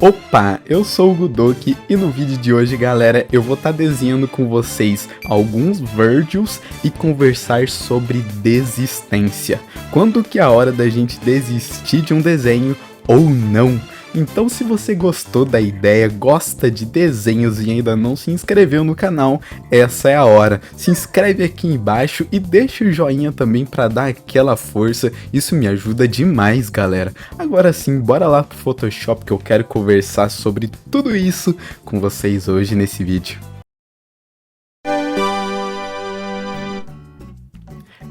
Opa, eu sou o Gudoki e no vídeo de hoje, galera, eu vou estar desenhando com vocês alguns Virgils e conversar sobre desistência. Quando que é a hora da gente desistir de um desenho ou não? Então, se você gostou da ideia, gosta de desenhos e ainda não se inscreveu no canal, essa é a hora. Se inscreve aqui embaixo e deixa o joinha também para dar aquela força, isso me ajuda demais, galera. Agora sim, bora lá pro Photoshop que eu quero conversar sobre tudo isso com vocês hoje nesse vídeo.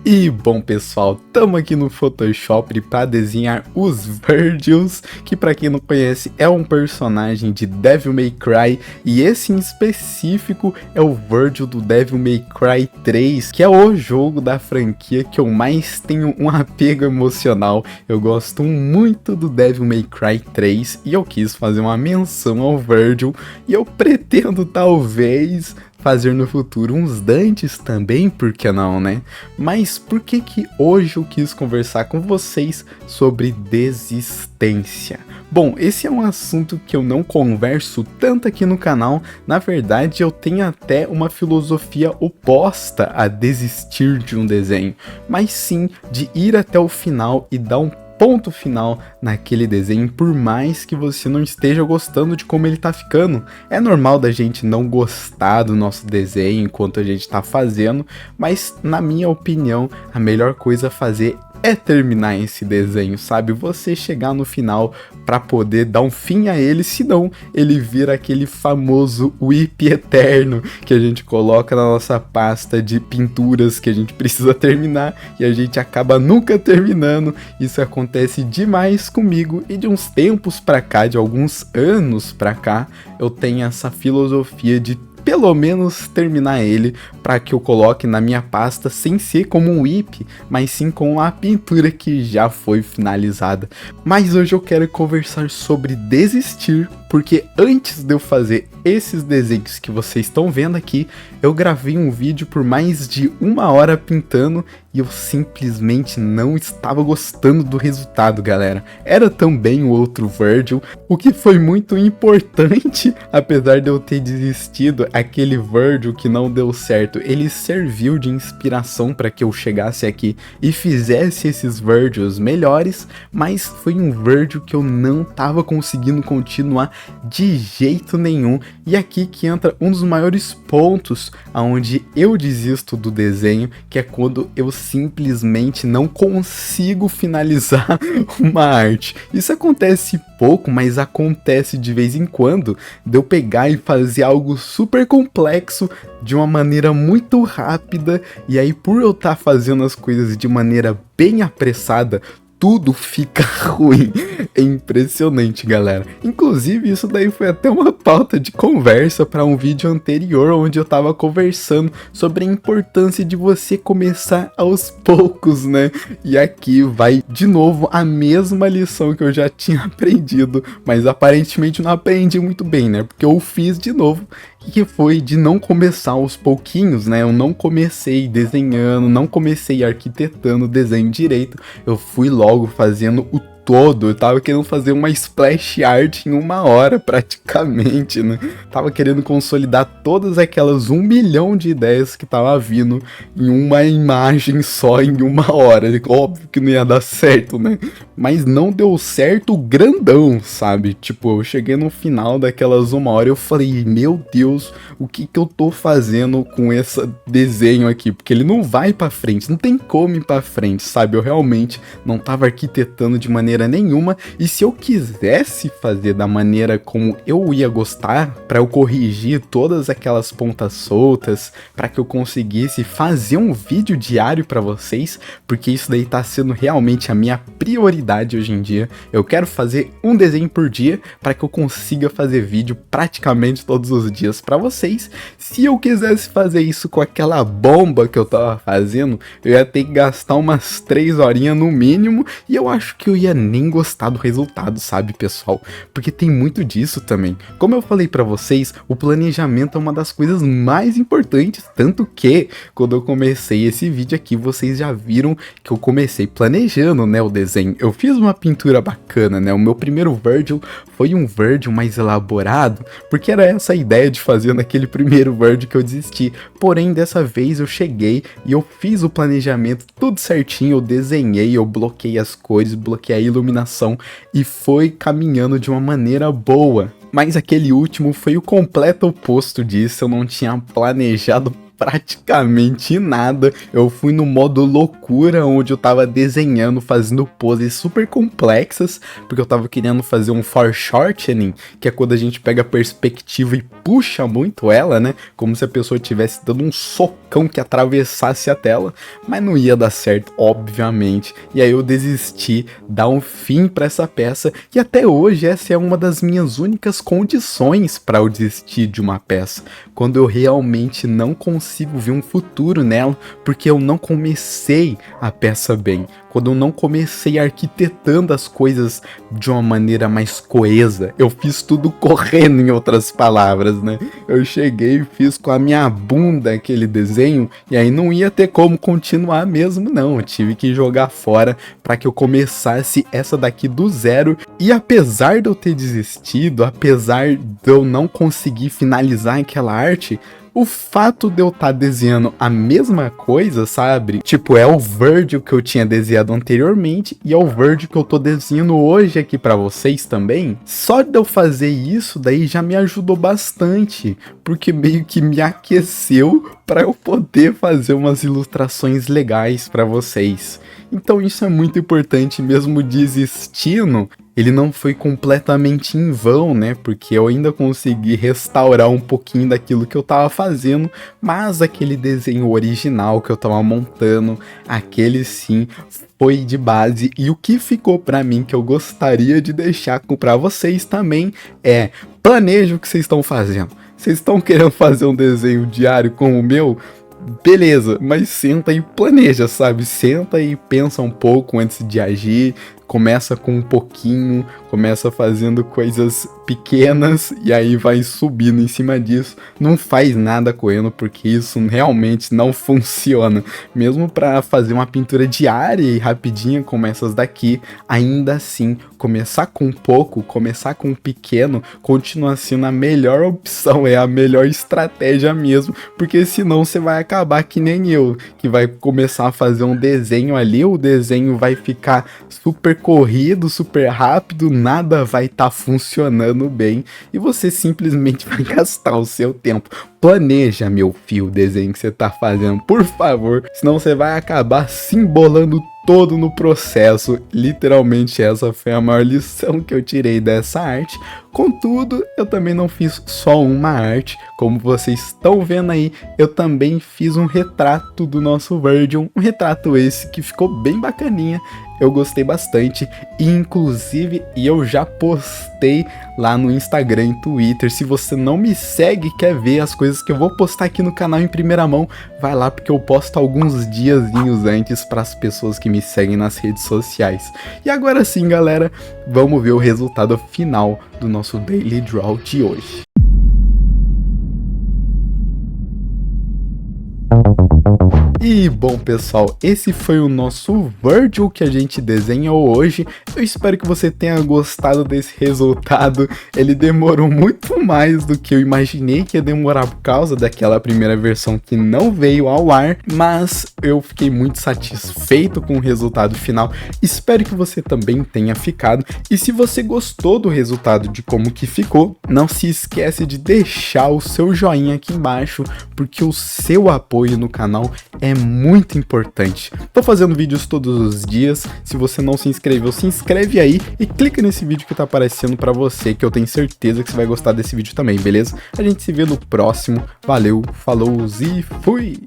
E bom pessoal, tamo aqui no Photoshop para desenhar os Virgils, que para quem não conhece é um personagem de Devil May Cry, e esse em específico é o Virgil do Devil May Cry 3, que é o jogo da franquia que eu mais tenho um apego emocional. Eu gosto muito do Devil May Cry 3 e eu quis fazer uma menção ao Virgil, e eu pretendo talvez fazer no futuro uns Dantes também, por que não, né? Mas por que hoje eu quis conversar com vocês sobre desistência? Bom, esse é um assunto que eu não converso tanto aqui no canal. Na verdade, eu tenho até uma filosofia oposta a desistir de um desenho, mas sim de ir até o final e dar um ponto final naquele desenho, por mais que você não esteja gostando de como ele tá ficando. É normal da gente não gostar do nosso desenho enquanto a gente tá fazendo, mas na minha opinião, a melhor coisa a fazer é terminar esse desenho, sabe? Você chegar no final para poder dar um fim a ele, senão ele vira aquele famoso whip eterno que a gente coloca na nossa pasta de pinturas que a gente precisa terminar e a gente acaba nunca terminando. Isso acontece demais comigo e de uns tempos pra cá, de alguns anos pra cá, eu tenho essa filosofia de pelo menos terminar ele para que eu coloque na minha pasta sem ser como um whip, mas sim com a pintura que já foi finalizada. Mas hoje eu quero conversar sobre desistir, porque antes de eu fazer esses desenhos que vocês estão vendo aqui, eu gravei um vídeo por mais de 1 hora pintando e eu simplesmente não estava gostando do resultado, galera. Era também o outro Virgil, o que foi muito importante, apesar de eu ter desistido, aquele Virgil que não deu certo, ele serviu de inspiração para que eu chegasse aqui e fizesse esses Virgils melhores, mas foi um Virgil que eu não estava conseguindo continuar de jeito nenhum. E aqui que entra um dos maiores pontos aonde eu desisto do desenho, que é quando eu simplesmente não consigo finalizar uma arte. Isso acontece pouco, mas acontece de vez em quando, de eu pegar e fazer algo super complexo de uma maneira muito rápida, e aí por eu estar fazendo as coisas de maneira bem apressada, tudo fica ruim. É impressionante, galera. Inclusive, isso daí foi até uma pauta de conversa para um vídeo anterior, onde eu tava conversando sobre a importância de você começar aos poucos, né? E aqui vai de novo a mesma lição que eu já tinha aprendido, mas aparentemente não aprendi muito bem, né? Porque eu fiz de novo, que foi de não começar aos pouquinhos, né? Eu não comecei desenhando, não comecei arquitetando o desenho direito, eu fui logo fazendo o todo. Eu tava querendo fazer uma splash art em 1 hora praticamente, né? Tava querendo consolidar todas aquelas 1 milhão de ideias que tava vindo em uma imagem só em 1 hora. Óbvio que não ia dar certo, né? Mas não deu certo grandão, sabe? Tipo, eu cheguei no final daquelas 1 hora e eu falei, meu Deus, o que eu tô fazendo com esse desenho aqui? Porque ele não vai pra frente, não tem como ir pra frente, sabe? Eu realmente não tava arquitetando de maneira nenhuma, e se eu quisesse fazer da maneira como eu ia gostar, para eu corrigir todas aquelas pontas soltas, para que eu conseguisse fazer um vídeo diário para vocês, porque isso daí tá sendo realmente a minha prioridade hoje em dia. Eu quero fazer um desenho por dia para que eu consiga fazer vídeo praticamente todos os dias para vocês. Se eu quisesse fazer isso com aquela bomba que eu tava fazendo, eu ia ter que gastar umas 3 horinhas no mínimo, e eu acho que eu ia nem gostar do resultado, sabe, pessoal? Porque tem muito disso também. Como eu falei pra vocês, o planejamento é uma das coisas mais importantes, tanto que quando eu comecei esse vídeo aqui, vocês já viram que eu comecei planejando, né, o desenho. Eu fiz uma pintura bacana, né? O meu primeiro Virgil foi um Virgil mais elaborado, porque era essa a ideia de fazer naquele primeiro Virgil que eu desisti. Porém, dessa vez eu cheguei e eu fiz o planejamento tudo certinho, eu desenhei, eu bloqueei as cores, bloqueei a iluminação e foi caminhando de uma maneira boa. Mas aquele último foi o completo oposto disso, eu não tinha planejado praticamente nada. Eu fui no modo loucura, onde eu tava desenhando, fazendo poses super complexas, porque eu tava querendo fazer um foreshortening, que é quando a gente pega a perspectiva e puxa muito ela, né? Como se a pessoa estivesse dando um socão que atravessasse a tela, mas não ia dar certo, obviamente. E aí eu desisti, dar um fim pra essa peça, e até hoje essa é uma das minhas únicas condições para eu desistir de uma peça, quando eu realmente não consigo ver um futuro nela, porque eu não comecei a peça bem, quando eu não comecei arquitetando as coisas de uma maneira mais coesa. Eu fiz tudo correndo, em outras palavras, né? Eu cheguei e fiz com a minha bunda aquele desenho, e aí não ia ter como continuar mesmo não, eu tive que jogar fora para que eu começasse essa daqui do zero. E apesar de eu ter desistido, apesar de eu não conseguir finalizar aquela arte, o fato de eu estar desenhando a mesma coisa, sabe? Tipo, é o Virgil que eu tinha desenhado anteriormente e é o Virgil que eu tô desenhando hoje aqui pra vocês também. Só de eu fazer isso daí já me ajudou bastante, porque meio que me aqueceu para eu poder fazer umas ilustrações legais pra vocês. Então isso é muito importante, mesmo desistindo. Ele não foi completamente em vão, né? Porque eu ainda consegui restaurar um pouquinho daquilo que eu tava fazendo, mas aquele desenho original que eu tava montando, aquele sim, foi de base. E o que ficou pra mim, que eu gostaria de deixar pra vocês também, é: planeje o que vocês estão fazendo. Vocês estão querendo fazer um desenho diário como o meu? Beleza, mas senta e planeja, sabe? Senta e pensa um pouco antes de agir. Começa com um pouquinho, começa fazendo coisas pequenas e aí vai subindo em cima disso. Não faz nada correndo, porque isso realmente não funciona. Mesmo para fazer uma pintura diária e rapidinha como essas daqui, ainda assim, começar com pouco, começar com pequeno, continua sendo a melhor opção, é a melhor estratégia mesmo, porque senão você vai acabar que nem eu, que vai começar a fazer um desenho ali, o desenho vai ficar super corrido, super rápido, nada vai estar funcionando bem e você simplesmente vai gastar o seu tempo. Planeja, meu filho, o desenho que você tá fazendo, por favor, senão você vai acabar se embolando todo no processo. Literalmente essa foi a maior lição que eu tirei dessa arte. Contudo, eu também não fiz só uma arte, como vocês estão vendo aí, eu também fiz um retrato do nosso Virgil, um retrato esse que ficou bem bacaninha. Eu gostei bastante, e inclusive eu já postei lá no Instagram e Twitter. Se você não me segue e quer ver as coisas que eu vou postar aqui no canal em primeira mão, vai lá, porque eu posto alguns diazinhos antes para as pessoas que me seguem nas redes sociais. E agora sim, galera, vamos ver o resultado final do nosso Daily Draw de hoje. E bom, pessoal, esse foi o nosso Virgil que a gente desenhou hoje. Eu espero que você tenha gostado desse resultado. Ele demorou muito mais do que eu imaginei que ia demorar por causa daquela primeira versão que não veio ao ar, mas eu fiquei muito satisfeito com o resultado final. Espero que você também tenha ficado. E se você gostou do resultado, de como que ficou, não se esquece de deixar o seu joinha aqui embaixo, porque o seu apoio no canal é muito importante. Tô fazendo vídeos todos os dias. Se você não se inscreveu, se inscreve aí e clica nesse vídeo que tá aparecendo pra você, que eu tenho certeza que você vai gostar desse vídeo também, beleza? A gente se vê no próximo. Valeu, falou e fui!